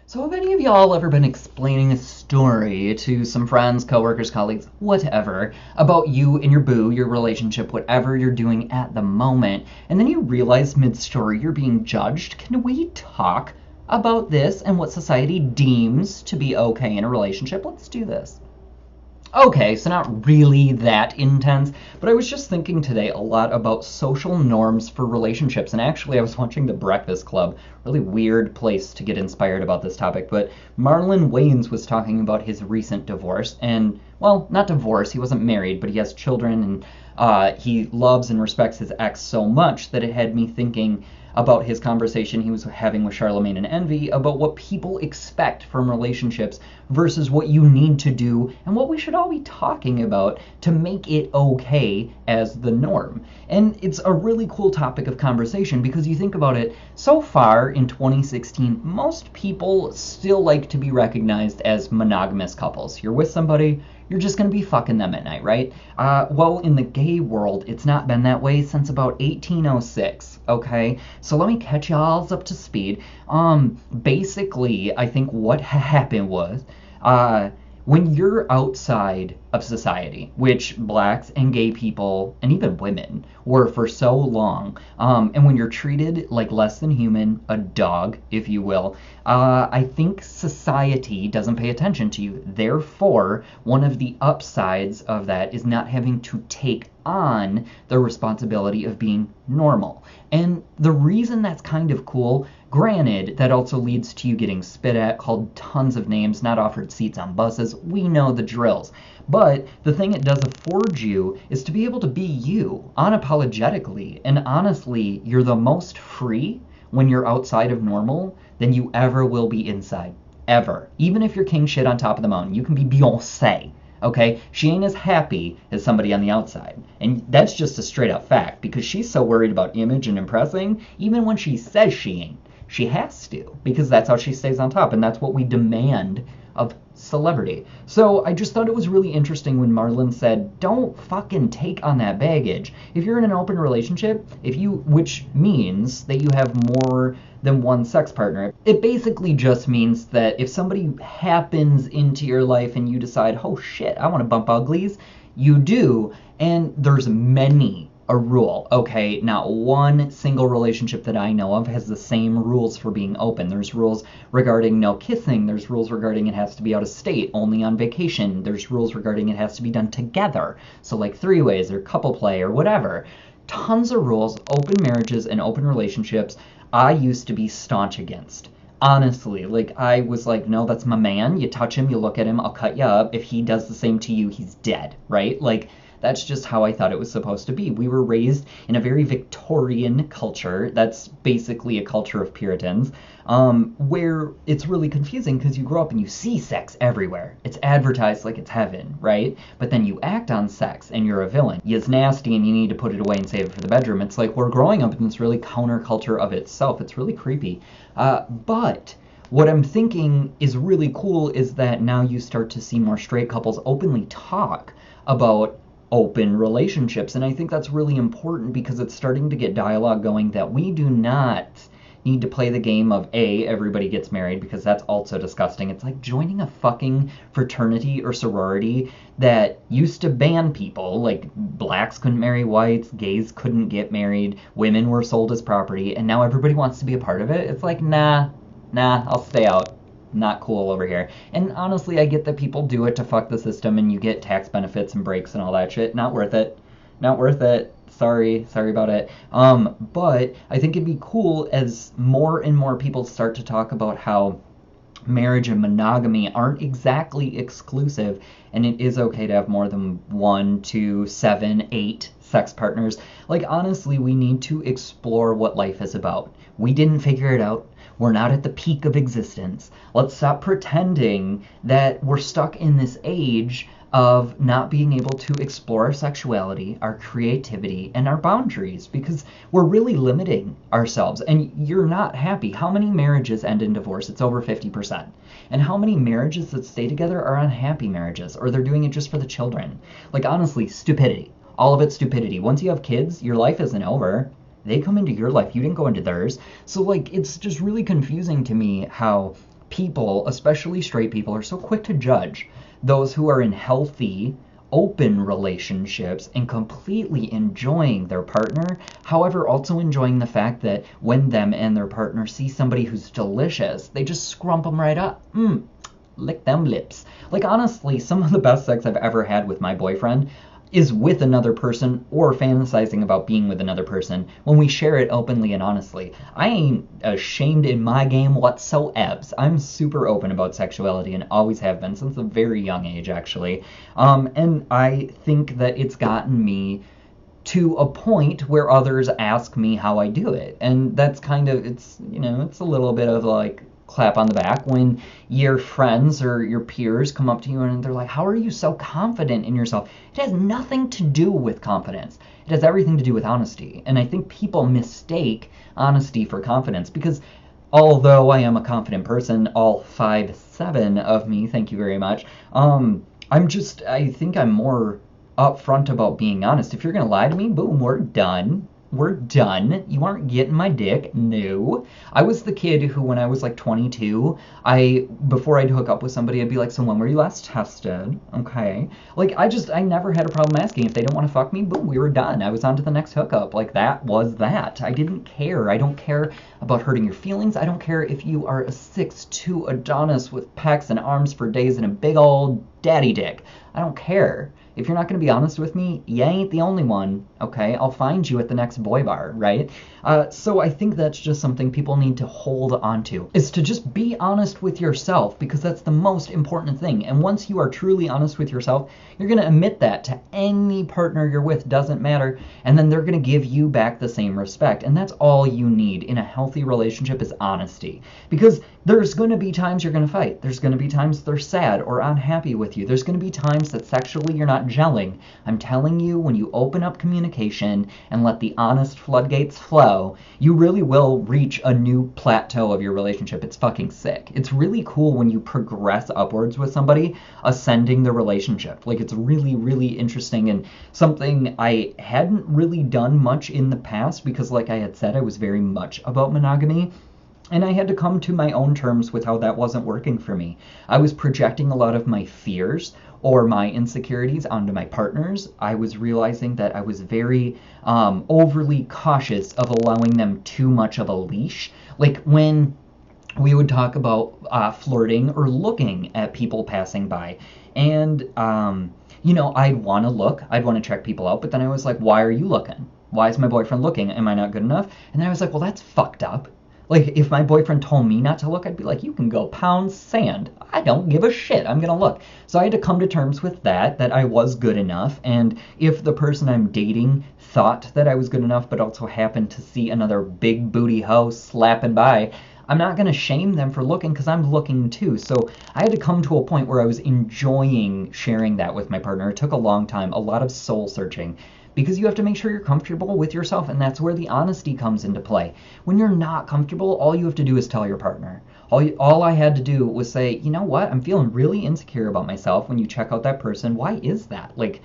So have any of y'all ever been explaining a story to some friends, coworkers, colleagues, whatever, about you and your boo, your relationship, whatever you're doing at the moment, and then you realize mid-story you're being judged? Can we talk about this and what society deems to be okay in a relationship? Let's do this. Okay, so not really that intense, but I was just thinking today a lot about social norms for relationships. And actually, I was watching The Breakfast Club, really weird place to get inspired about this topic. But Marlon Wayans was talking about his recent divorce. And, well, not divorce, he wasn't married, but he has children, and he loves and respects his ex so much that it had me thinking about his conversation he was having with Charlemagne and Envy about what people expect from relationships versus what you need to do and what we should all be talking about to make it okay as the norm. And it's a really cool topic of conversation because you think about it, so far in 2016, most people still like to be recognized as monogamous couples. You're with somebody, you're just going to be fucking them at night, right? Well, in the gay world, it's not been that way since about 1806, okay? So let me catch y'all up to speed. Basically, I think what happened was, uh, when you're outside of society, which blacks and gay people and even women were for so long, and when you're treated like less than human, a dog, if you will, I think society doesn't pay attention to you. Therefore, one of the upsides of that is not having to take on the responsibility of being normal. And the reason that's kind of cool, granted, that also leads to you getting spit at, called tons of names, not offered seats on buses. We know the drills. But the thing it does afford you is to be able to be you unapologetically. And honestly, you're the most free when you're outside of normal than you ever will be inside. Ever. Even if you're king shit on top of the mountain, you can be Beyonce. Okay? She ain't as happy as somebody on the outside. And that's just a straight up fact because she's so worried about image and impressing, even when she says she ain't. She has to because that's how she stays on top and that's what we demand of celebrity. So I just thought it was really interesting when Marlon said, don't fucking take on that baggage. If you're in an open relationship, which means that you have more than one sex partner, it basically just means that if somebody happens into your life and you decide, oh shit, I want to bump uglies, you do, and there's many a rule. Okay, not one single relationship that I know of has the same rules for being open. There's rules regarding no kissing. There's rules regarding it has to be out of state, only on vacation. There's rules regarding it has to be done together. So like three-ways or couple play or whatever. Tons of rules, open marriages and open relationships I used to be staunch against. Honestly, like I was like, no, that's my man. You touch him, you look at him, I'll cut you up. If he does the same to you, he's dead, right? Like that's just how I thought it was supposed to be. We were raised in a very Victorian culture. That's basically a culture of Puritans, where it's really confusing because you grow up and you see sex everywhere. It's advertised like it's heaven, right? But then you act on sex and you're a villain. It's nasty and you need to put it away and save it for the bedroom. It's like we're growing up in this really counterculture of itself. It's really creepy. But what I'm thinking is really cool is that now you start to see more straight couples openly talk about open relationships. And I think that's really important because it's starting to get dialogue going that we do not need to play the game of everybody gets married because that's also disgusting. It's like joining a fucking fraternity or sorority that used to ban people. Like blacks couldn't marry whites, gays couldn't get married, women were sold as property, and now everybody wants to be a part of it. It's like, nah, I'll stay out. Not cool over here. And honestly, I get that people do it to fuck the system and you get tax benefits and breaks and all that shit. Not worth it. Not worth it. Sorry about it. But I think it'd be cool as more and more people start to talk about how marriage and monogamy aren't exactly exclusive and it is okay to have more than 1, 2, 7, 8 sex partners. Like honestly, we need to explore what life is about. We didn't figure it out. We're not at the peak of existence. Let's stop pretending that we're stuck in this age of not being able to explore our sexuality, our creativity, and our boundaries because we're really limiting ourselves and you're not happy. How many marriages end in divorce? It's over 50%. And how many marriages that stay together are unhappy marriages or they're doing it just for the children? Like honestly, stupidity. All of it's stupidity. Once you have kids, your life isn't over. They come into your life. You didn't go into theirs. So like it's just really confusing to me how people, especially straight people, are so quick to judge those who are in healthy, open relationships and completely enjoying their partner, however, also enjoying the fact that when them and their partner see somebody who's delicious, they just scrump them right up. Lick them lips. Like, honestly, some of the best sex I've ever had with my boyfriend is with another person or fantasizing about being with another person when we share it openly and honestly. I ain't ashamed in my game whatsoever. I'm super open about sexuality and always have been since a very young age, actually. And I think that it's gotten me to a point where others ask me how I do it. And that's kind of, it's a little bit of like clap on the back when your friends or your peers come up to you and they're like, how are you so confident in yourself? It has nothing to do with confidence. It has everything to do with honesty. And I think people mistake honesty for confidence because although I am a confident person, all 5'7" of me, thank you very much, I think I'm more upfront about being honest. If you're going to lie to me, boom, we're done. We're done. You aren't getting my dick. No. I was the kid who, when I was like 22, before I'd hook up with somebody, I'd be like, so when were you last tested? Okay. Like, I never had a problem asking. If they didn't want to fuck me, boom, we were done. I was on to the next hookup. Like, that was that. I didn't care. I don't care about hurting your feelings. I don't care if you are a 6'2" Adonis with pecs and arms for days and a big old daddy dick. I don't care. If you're not going to be honest with me, you ain't the only one, okay? I'll find you at the next boy bar, right? So I think that's just something people need to hold on to, is to just be honest with yourself, because that's the most important thing. And once you are truly honest with yourself, you're going to admit that to any partner you're with, doesn't matter, and then they're going to give you back the same respect. And that's all you need in a healthy relationship, is honesty. Because there's going to be times you're going to fight. There's going to be times they're sad or unhappy with you. There's going to be times that sexually you're not gelling. I'm telling you, when you open up communication and let the honest floodgates flow, you really will reach a new plateau of your relationship. It's fucking sick. It's really cool when you progress upwards with somebody, ascending the relationship. Like, it's really, really interesting and something I hadn't really done much in the past because, like I had said, I was very much about monogamy. And I had to come to my own terms with how that wasn't working for me. I was projecting a lot of my fears or my insecurities onto my partners. I was realizing that I was very overly cautious of allowing them too much of a leash. Like, when we would talk about flirting or looking at people passing by. And, I'd want to look. I'd want to check people out. But then I was like, why are you looking? Why is my boyfriend looking? Am I not good enough? And then I was like, well, that's fucked up. Like, if my boyfriend told me not to look, I'd be like, you can go pound sand. I don't give a shit. I'm going to look. So I had to come to terms with that I was good enough. And if the person I'm dating thought that I was good enough, but also happened to see another big booty hoe slapping by, I'm not going to shame them for looking because I'm looking too. So I had to come to a point where I was enjoying sharing that with my partner. It took a long time, a lot of soul searching. Because you have to make sure you're comfortable with yourself, and that's where the honesty comes into play. When you're not comfortable, all you have to do is tell your partner. All I had to do was say, you know what, I'm feeling really insecure about myself when you check out that person. Why is that? Like,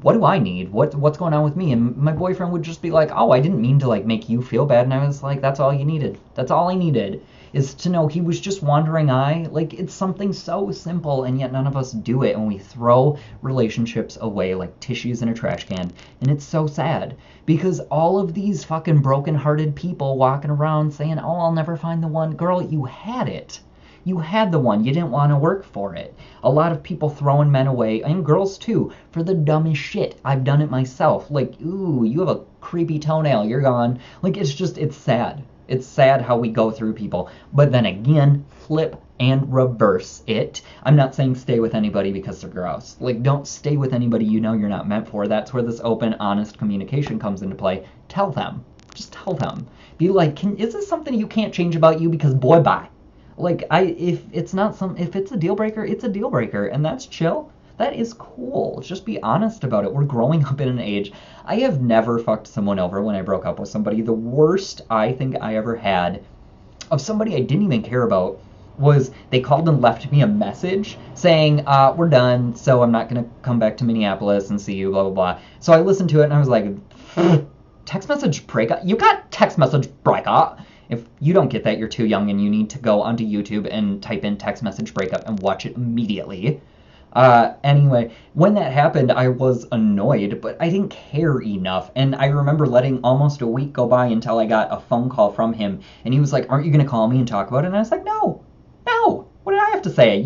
what do I need? What's going on with me? And my boyfriend would just be like, oh, I didn't mean to like make you feel bad. And I was like, that's all you needed. That's all I needed, is to know he was just wandering eye. Like, it's something so simple, and yet none of us do it, and we throw relationships away like tissues in a trash can. And it's so sad, because all of these fucking broken-hearted people walking around saying, oh, I'll never find the one. Girl, you had it. You had the one. You didn't want to work for it. A lot of people throwing men away, and girls too, for the dumbest shit. I've done it myself. Like, ooh, you have a creepy toenail. You're gone. Like, it's sad. It's sad how we go through people. But then again, flip and reverse it. I'm not saying stay with anybody because they're gross. Like, don't stay with anybody you know you're not meant for. That's where this open, honest communication comes into play. Tell them. Just tell them. Be like, is this something you can't change about you? Because boy, bye. Like, if it's a deal breaker, it's a deal breaker, and that's chill. That is cool. Just be honest about it. We're growing up in an age. I have never fucked someone over when I broke up with somebody. The worst I think I ever had of somebody I didn't even care about was they called and left me a message saying, we're done, so I'm not going to come back to Minneapolis and see you, blah, blah, blah. So I listened to it and I was like, text message breakup? You got text message breakup? If you don't get that, you're too young and you need to go onto YouTube and type in text message breakup and watch it immediately. Anyway, when that happened, I was annoyed, but I didn't care enough. And I remember letting almost a week go by until I got a phone call from him. And he was like, "Aren't you going to call me and talk about it?" And I was like, no. What did I have to say?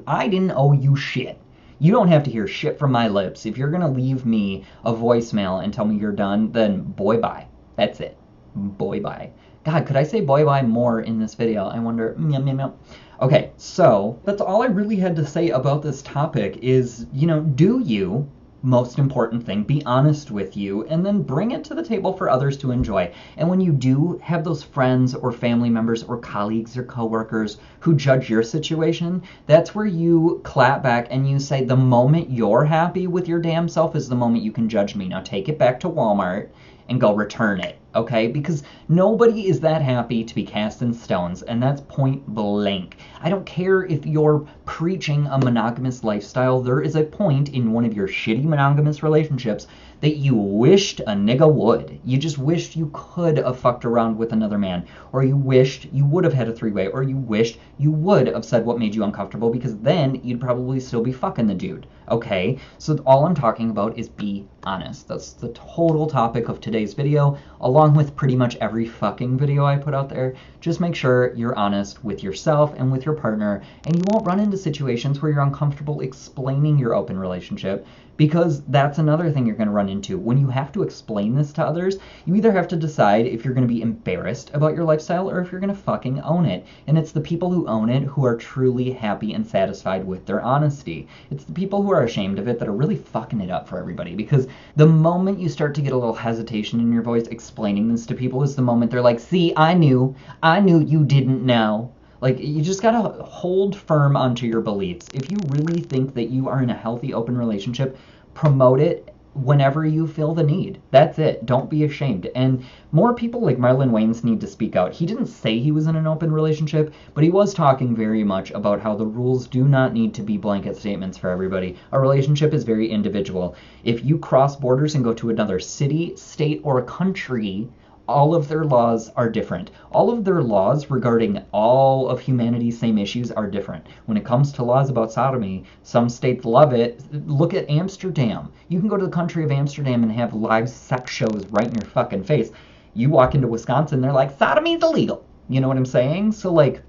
I didn't owe you shit. You don't have to hear shit from my lips. If you're going to leave me a voicemail and tell me you're done, then boy bye. That's it. Boy bye. God, could I say boy bye more in this video? I wonder. Meow, meow, meow. Okay, so that's all I really had to say about this topic is, do you, most important thing, be honest with you, and then bring it to the table for others to enjoy. And when you do have those friends or family members or colleagues or coworkers who judge your situation, that's where you clap back and you say, the moment you're happy with your damn self is the moment you can judge me. Now take it back to Walmart and go return it, okay? Because nobody is that happy to be cast in stones, and that's point blank. I don't care if you're preaching a monogamous lifestyle, there is a point in one of your shitty monogamous relationships that you wished a nigga would. You just wished you could have fucked around with another man, or you wished you would have had a three-way, or you wished you would have said what made you uncomfortable, because then you'd probably still be fucking the dude, okay? So all I'm talking about is be honest. That's the total topic of today's video, along with pretty much every fucking video I put out there. Just make sure you're honest with yourself and with your partner, and you won't run into situations where you're uncomfortable explaining your open relationship, because that's another thing you're going to run into. When you have to explain this to others, you either have to decide if you're going to be embarrassed about your lifestyle or if you're going to fucking own it. And it's the people who own it who are truly happy and satisfied with their honesty. It's the people who are ashamed of it that are really fucking it up for everybody, because the moment you start to get a little hesitation in your voice explaining this to people is the moment they're like, see, I knew you didn't know. Like, you just gotta hold firm onto your beliefs. If you really think that you are in a healthy, open relationship, promote it whenever you feel the need. That's it. Don't be ashamed. And more people like Marlon Wayans need to speak out. He didn't say he was in an open relationship, but he was talking very much about how the rules do not need to be blanket statements for everybody. A relationship is very individual. If you cross borders and go to another city, state, or country, all of their laws are different. All of their laws regarding all of humanity's same issues are different. When it comes to laws about sodomy, some states love it. Look at Amsterdam. You can go to the country of Amsterdam and have live sex shows right in your fucking face. You walk into Wisconsin, they're like, sodomy's illegal. You know what I'm saying? So, like,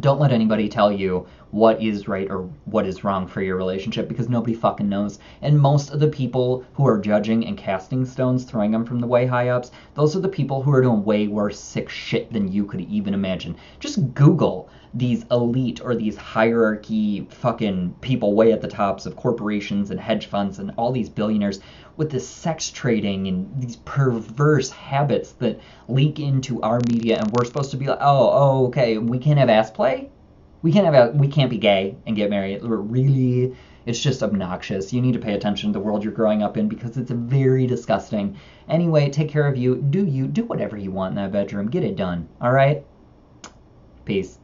don't let anybody tell you what is right or what is wrong for your relationship, because nobody fucking knows. And most of the people who are judging and casting stones, throwing them from the way high ups, those are the people who are doing way worse sick shit than you could even imagine. Just Google these elite or these hierarchy fucking people way at the tops of corporations and hedge funds and all these billionaires with this sex trading and these perverse habits that leak into our media, and we're supposed to be like, oh, okay, we can't have ass play? We can't be gay and get married. Really, it's just obnoxious. You need to pay attention to the world you're growing up in, because it's very disgusting. Anyway, take care of you. Do whatever you want in that bedroom. Get it done. All right? Peace.